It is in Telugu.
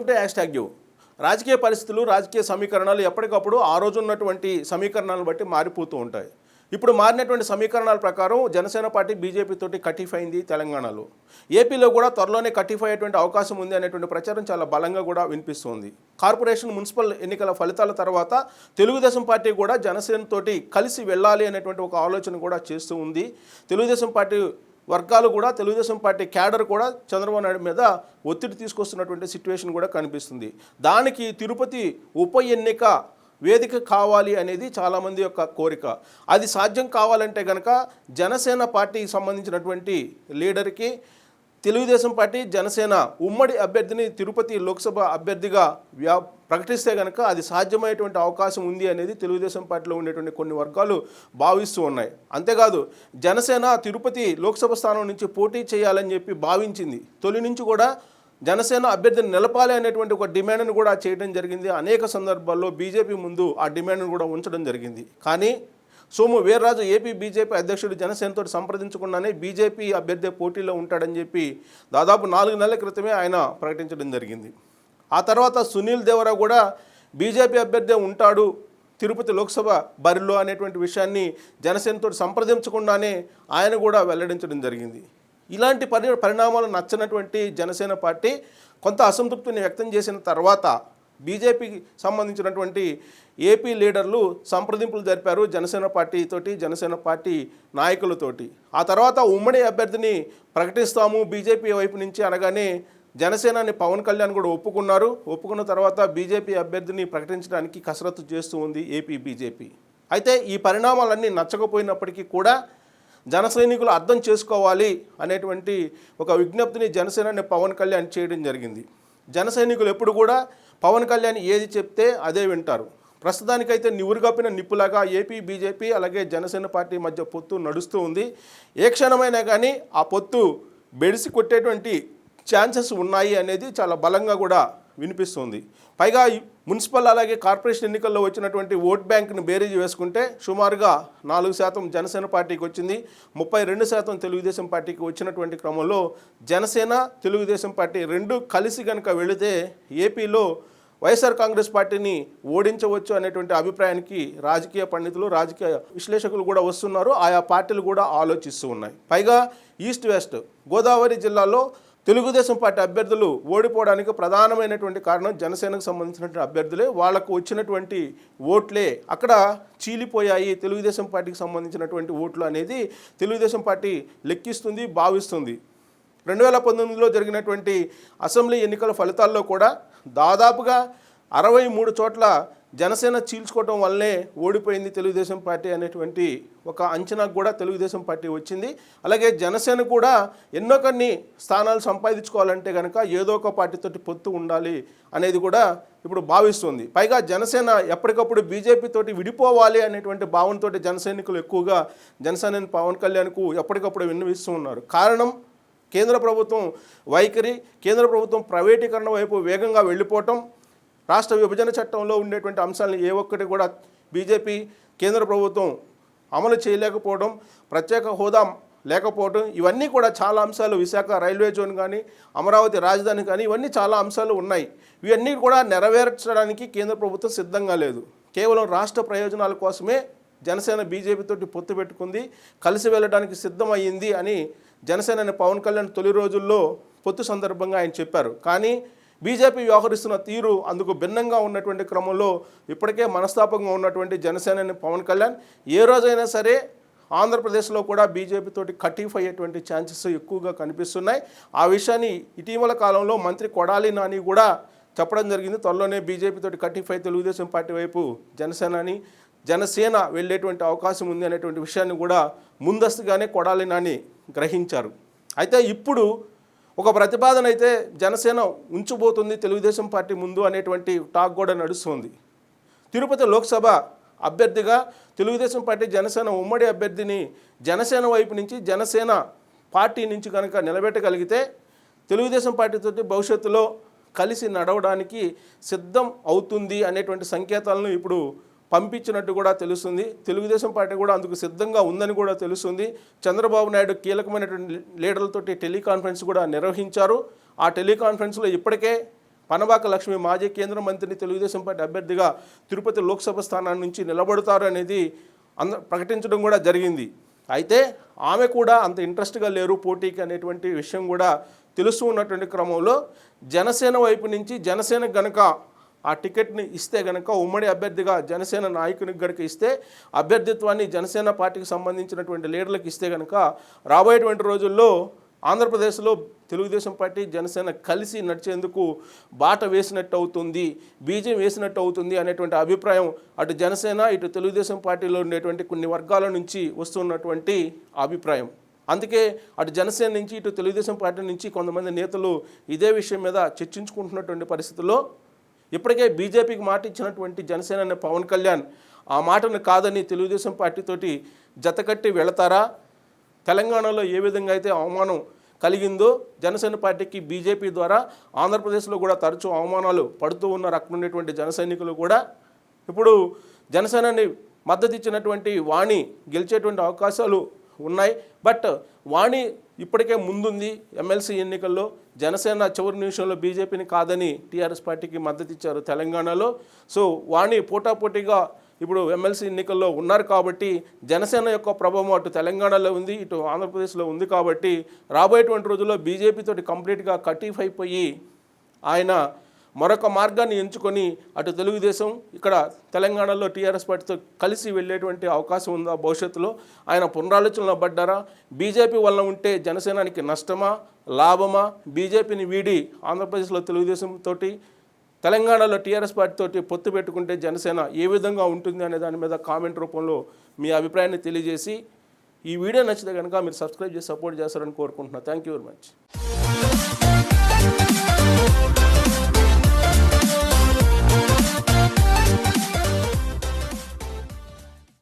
To hashtag you. రాజకీయ పరిస్థితులు, రాజకీయ సమీకరణాలు ఎప్పటికప్పుడు ఆ రోజు ఉన్నటువంటి సమీకరణాలను బట్టి మారిపోతూ ఉంటాయి. ఇప్పుడు మారినటువంటి సమీకరణాల ప్రకారం జనసేన పార్టీ బీజేపీ తోటి కటిఫ్ అయింది తెలంగాణలో. ఏపీలో కూడా త్వరలోనే కటిఫ్ అయ్యేటువంటి అవకాశం ఉంది అనేటువంటి ప్రచారం చాలా బలంగా కూడా వినిపిస్తుంది. కార్పొరేషన్, మున్సిపల్ ఎన్నికల ఫలితాల తర్వాత తెలుగుదేశం పార్టీ కూడా జనసేన తోటి కలిసి వెళ్ళాలి అనేటువంటి ఒక ఆలోచన కూడా చేస్తూ ఉంది. తెలుగుదేశం పార్టీ వర్గాలు కూడా, తెలుగుదేశం పార్టీ క్యాడర్ కూడా చంద్రబాబు నాయుడు మీద ఒత్తిడి తీసుకొస్తున్నటువంటి సిచ్యువేషన్ కూడా కనిపిస్తుంది. దానికి తిరుపతి ఉప ఎన్నిక వేదిక కావాలి అనేది చాలామంది యొక్క కోరిక. అది సాధ్యం కావాలంటే కనుక జనసేన పార్టీకి సంబంధించినటువంటి లీడర్కి తెలుగుదేశం పార్టీ, జనసేన ఉమ్మడి అభ్యర్థిని తిరుపతి లోక్సభ అభ్యర్థిగా ప్రకటిస్తే కనుక అది సాధ్యమయ్యేటువంటి అవకాశం ఉంది అనేది తెలుగుదేశం పార్టీలో ఉండేటువంటి కొన్ని వర్గాలు భావిస్తూ ఉన్నాయి. అంతేకాదు జనసేన తిరుపతి లోక్సభ స్థానం నుంచి పోటీ చేయాలని చెప్పి భావించింది. తొలి నుంచి కూడా జనసేన అభ్యర్థిని నిలపాలి అనేటువంటి ఒక డిమాండ్ను కూడా చేయడం జరిగింది. అనేక సందర్భాల్లో బీజేపీ ముందు ఆ డిమాండ్ను కూడా ఉంచడం జరిగింది. కానీ సోము వీర్రాజు ఏపీ బీజేపీ అధ్యక్షుడు జనసేనతో సంప్రదించకుండానే బీజేపీ అభ్యర్థి పోటీలో ఉంటాడని చెప్పి దాదాపు 4 నెలల క్రితమే ఆయన ప్రకటించడం జరిగింది. ఆ తర్వాత సునీల్ దేవరా కూడా బీజేపీ అభ్యర్థి ఉంటాడు తిరుపతి లోక్సభ బరిలో అనేటువంటి విషయాన్ని జనసేనతో సంప్రదించకుండానే ఆయన కూడా వెల్లడించడం జరిగింది. ఇలాంటి పరిణామాలు నచ్చనటువంటి జనసేన పార్టీ కొంత అసంతృప్తిని వ్యక్తం చేసిన తర్వాత బీజేపీకి సంబంధించినటువంటి ఏపీ లీడర్లు సంప్రదింపులు జరిపారు జనసేన పార్టీతోటి, జనసేన పార్టీ నాయకులతోటి. ఆ తర్వాత ఉమ్మడి అభ్యర్థిని ప్రకటిస్తాము బీజేపీ వైపు నుంచి అనగానే జనసేనని పవన్ కళ్యాణ్ కూడా ఒప్పుకున్నారు. ఒప్పుకున్న తర్వాత బీజేపీ అభ్యర్థిని ప్రకటించడానికి కసరత్తు చేస్తూ ఉంది ఏపీ బీజేపీ. అయితే ఈ పరిణామాలన్నీ నచ్చకపోయినప్పటికీ కూడా జన సైనికులు అర్థం చేసుకోవాలి అనేటువంటి ఒక విజ్ఞప్తిని జనసేనని పవన్ కళ్యాణ్ చేయడం జరిగింది. జన సైనికులు ఎప్పుడు కూడా పవన్ కళ్యాణ్ ఏది చెప్తే అదే వింటారు. ప్రస్తుతానికైతే నివురుగప్పిన నిప్పులాగా ఏపీ బీజేపీ అలాగే జనసేన పార్టీ మధ్య పొత్తు నడుస్తూ ఉంది. ఏ క్షణమైనా కానీ ఆ పొత్తు బెడిసి కొట్టేటువంటి ఛాన్సెస్ ఉన్నాయి అనేది చాలా బలంగా కూడా వినిపిస్తుంది. పైగా మున్సిపల్ అలాగే కార్పొరేషన్ ఎన్నికల్లో వచ్చినటువంటి ఓట్ బ్యాంక్ను బేరీజు వేసుకుంటే సుమారుగా 4% జనసేన పార్టీకి వచ్చింది, 32% తెలుగుదేశం పార్టీకి వచ్చినటువంటి క్రమంలో జనసేన, తెలుగుదేశం పార్టీ రెండు కలిసి కనుక వెళితే ఏపీలో వైఎస్ఆర్ కాంగ్రెస్ పార్టీని ఓడించవచ్చు అనేటువంటి అభిప్రాయానికి రాజకీయ పండితులు, రాజకీయ విశ్లేషకులు కూడా వస్తున్నారు. ఆయా పార్టీలు కూడా ఆలోచిస్తూ ఉన్నాయి. పైగా ఈస్ట్ వెస్ట్ గోదావరి జిల్లాలో తెలుగుదేశం పార్టీ అభ్యర్థులు ఓడిపోవడానికి ప్రధానమైనటువంటి కారణం జనసేనకు సంబంధించినటువంటి అభ్యర్థులే. వాళ్లకు వచ్చినటువంటి ఓట్లే అక్కడ చీలిపోయాయి. తెలుగుదేశం పార్టీకి సంబంధించినటువంటి ఓట్లు అనేది తెలుగుదేశం పార్టీ లెక్కిస్తుంది, భావిస్తుంది. 2019లో జరిగినటువంటి అసెంబ్లీ ఎన్నికల ఫలితాల్లో కూడా దాదాపుగా 63 చోట్ల జనసేన చీల్చుకోవటం వల్లనే ఓడిపోయింది తెలుగుదేశం పార్టీ అనేటువంటి ఒక అంచనాకు కూడా తెలుగుదేశం పార్టీ వచ్చింది. అలాగే జనసేన కూడా ఎన్నో కొన్ని స్థానాలు సంపాదించుకోవాలంటే కనుక ఏదో ఒక పార్టీతోటి పొత్తు ఉండాలి అనేది కూడా ఇప్పుడు భావిస్తుంది. పైగా జనసేన ఎప్పటికప్పుడు బీజేపీ తోటి విడిపోవాలి అనేటువంటి భావనతో జనసైనికులు ఎక్కువగా జనసేన పవన్ కళ్యాణ్కు ఎప్పటికప్పుడు విన్నవిస్తూ ఉన్నారు. కారణం కేంద్ర ప్రభుత్వం వైఖరి, కేంద్ర ప్రభుత్వం ప్రైవేటీకరణ వైపు వేగంగా వెళ్ళిపోవటం, రాష్ట్ర విభజన చట్టంలో ఉండేటువంటి అంశాలను ఏ ఒక్కటి కూడా బీజేపీ కేంద్ర ప్రభుత్వం అమలు చేయలేకపోవడం, ప్రత్యేక హోదా లేకపోవడం, ఇవన్నీ కూడా చాలా అంశాలు, విశాఖ రైల్వే జోన్ కానీ, అమరావతి రాజధాని కానీ, ఇవన్నీ చాలా అంశాలు ఉన్నాయి. ఇవన్నీ కూడా నెరవేర్చడానికి కేంద్ర ప్రభుత్వం సిద్ధంగా లేదు. కేవలం రాష్ట్ర ప్రయోజనాల కోసమే జనసేన బీజేపీతోటి పొత్తు పెట్టుకుంది, కలిసి వెళ్ళడానికి సిద్ధమయ్యింది అని జనసేన పవన్ కళ్యాణ్ తొలి రోజుల్లో పొత్తు సందర్భంగా ఆయన చెప్పారు. కానీ బీజేపీ వ్యవహరిస్తున్న తీరు అందుకు భిన్నంగా ఉన్నటువంటి క్రమంలో ఇప్పటికే మనస్తాపంగా ఉన్నటువంటి జనసేన పవన్ కళ్యాణ్ ఏ రోజైనా సరే ఆంధ్రప్రదేశ్లో కూడా బీజేపీతోటి కటిఫ్ అయ్యేటువంటి ఛాన్సెస్ ఎక్కువగా కనిపిస్తున్నాయి. ఆ విషయాన్ని ఇటీవల కాలంలో మంత్రి కొడాలి నాని కూడా చెప్పడం జరిగింది. త్వరలోనే బీజేపీతోటి కటిఫ్ అయి తెలుగుదేశం పార్టీ వైపు జనసేన వెళ్ళేటువంటి అవకాశం ఉంది అనేటువంటి విషయాన్ని కూడా ముందస్తుగానే కొడాలి నాని గ్రహించారు. అయితే ఇప్పుడు ఒక ప్రతిపాదన అయితే జనసేన ఉంచబోతుంది తెలుగుదేశం పార్టీ ముందు అనేటువంటి టాక్ కూడా నడుస్తుంది. తిరుపతి లోక్సభ అభ్యర్థిగా తెలుగుదేశం పార్టీ, జనసేన ఉమ్మడి అభ్యర్థిని జనసేన వైపు నుంచి, జనసేన పార్టీ నుంచి కనుక నిలబెట్టగలిగితే తెలుగుదేశం పార్టీతోటి భవిష్యత్తులో కలిసి నడవడానికి సిద్ధం అవుతుంది అనేటువంటి సంకేతాలను ఇప్పుడు పంపించినట్టు కూడా తెలుస్తుంది. తెలుగుదేశం పార్టీ కూడా అందుకు సిద్ధంగా ఉందని కూడా తెలుస్తుంది. చంద్రబాబు నాయుడు కీలకమైనటువంటి లీడర్లతోటి టెలికాన్ఫరెన్స్ కూడా నిర్వహించారు. ఆ టెలికాన్ఫరెన్స్లో ఇప్పటికే పనబాక లక్ష్మి మాజీ కేంద్ర మంత్రిని తెలుగుదేశం పార్టీ అభ్యర్థిగా తిరుపతి లోక్సభ స్థానాన్ని నుంచి నిలబడతారు అనేది ప్రకటించడం కూడా జరిగింది. అయితే ఆమె కూడా అంత ఇంట్రెస్ట్గా లేరు పోటీకి అనేటువంటి విషయం కూడా తెలుస్తూ ఉన్నటువంటి క్రమంలో జనసేన వైపు నుంచి జనసేన గనక ఆ టికెట్ని ఇస్తే గనక ఉమ్మడి అభ్యర్థిగా జనసేన నాయకునికి గనక ఇస్తే అభ్యర్థిత్వాన్ని జనసేన పార్టీకి సంబంధించినటువంటి లీడర్లకు ఇస్తే గనక రాబోయేటువంటి రోజుల్లో ఆంధ్రప్రదేశ్లో తెలుగుదేశం పార్టీ జనసేన కలిసి నడిచేందుకు బాట వేసినట్టు అవుతుంది, బీజం వేసినట్టు అవుతుంది అనేటువంటి అభిప్రాయం అటు జనసేన ఇటు తెలుగుదేశం పార్టీలో ఉండేటువంటి కొన్ని వర్గాల నుంచి వస్తున్నటువంటి అభిప్రాయం. అందుకే అటు జనసేన నుంచి ఇటు తెలుగుదేశం పార్టీ నుంచి కొంతమంది నేతలు ఇదే విషయం మీద చర్చించుకుంటున్నటువంటి పరిస్థితుల్లో ఇప్పటికే బీజేపీకి మాట ఇచ్చినటువంటి జనసేన అనే పవన్ కళ్యాణ్ ఆ మాటను కాదని తెలుగుదేశం పార్టీతోటి జతకట్టి వెళతారా? తెలంగాణలో ఏ విధంగా అయితే అవమానం కలిగిందో జనసేన పార్టీకి బీజేపీ ద్వారా ఆంధ్రప్రదేశ్లో కూడా తరచూ అవమానాలు పడుతూ ఉన్నారు అక్కడ ఉండేటువంటి జన సైనికులు కూడా. ఇప్పుడు జనసేనని మద్దతు ఇచ్చినటువంటి వాణి గెలిచేటువంటి అవకాశాలు ఉన్నాయి. బట్ వాణి ఇప్పటికే ముందుంది ఎమ్మెల్సీ ఎన్నికల్లో. జనసేన చివరి నిమిషంలో బీజేపీని కాదని టీఆర్ఎస్ పార్టీకి మద్దతు ఇచ్చారు తెలంగాణలో. సో వాణి పోటాపోటీగా ఇప్పుడు ఎమ్మెల్సీ ఎన్నికల్లో ఉన్నారు కాబట్టి జనసేన యొక్క ప్రభావం అటు తెలంగాణలో ఉంది, ఇటు ఆంధ్రప్రదేశ్లో ఉంది. కాబట్టి రాబోయేటువంటి రోజుల్లో బీజేపీతోటి కంప్లీట్గా కటీఫ్ అయిపోయి ఆయన మరొక మార్గాన్ని ఎంచుకొని అటు తెలుగుదేశం ఇక్కడ తెలంగాణలో టీఆర్ఎస్ పార్టీతో కలిసి వెళ్ళేటువంటి అవకాశం ఉందా భవిష్యత్తులో? ఆయన పునరాలోచనలో పడ్డారా? బీజేపీ వల్ల ఉంటే జనసేనానికి నష్టమా లాభమా? బీజేపీని వీడి ఆంధ్రప్రదేశ్లో తెలుగుదేశంతో తెలంగాణలో టీఆర్ఎస్ పార్టీతోటి పొత్తు పెట్టుకుంటే జనసేన ఏ విధంగా ఉంటుంది అనే దాని మీద కామెంట్ రూపంలో మీ అభిప్రాయాన్ని తెలియజేసి ఈ వీడియో నచ్చితే కనుక మీరు సబ్స్క్రైబ్ చేసి సపోర్ట్ చేస్తారని కోరుకుంటున్నాను. Thank you very much.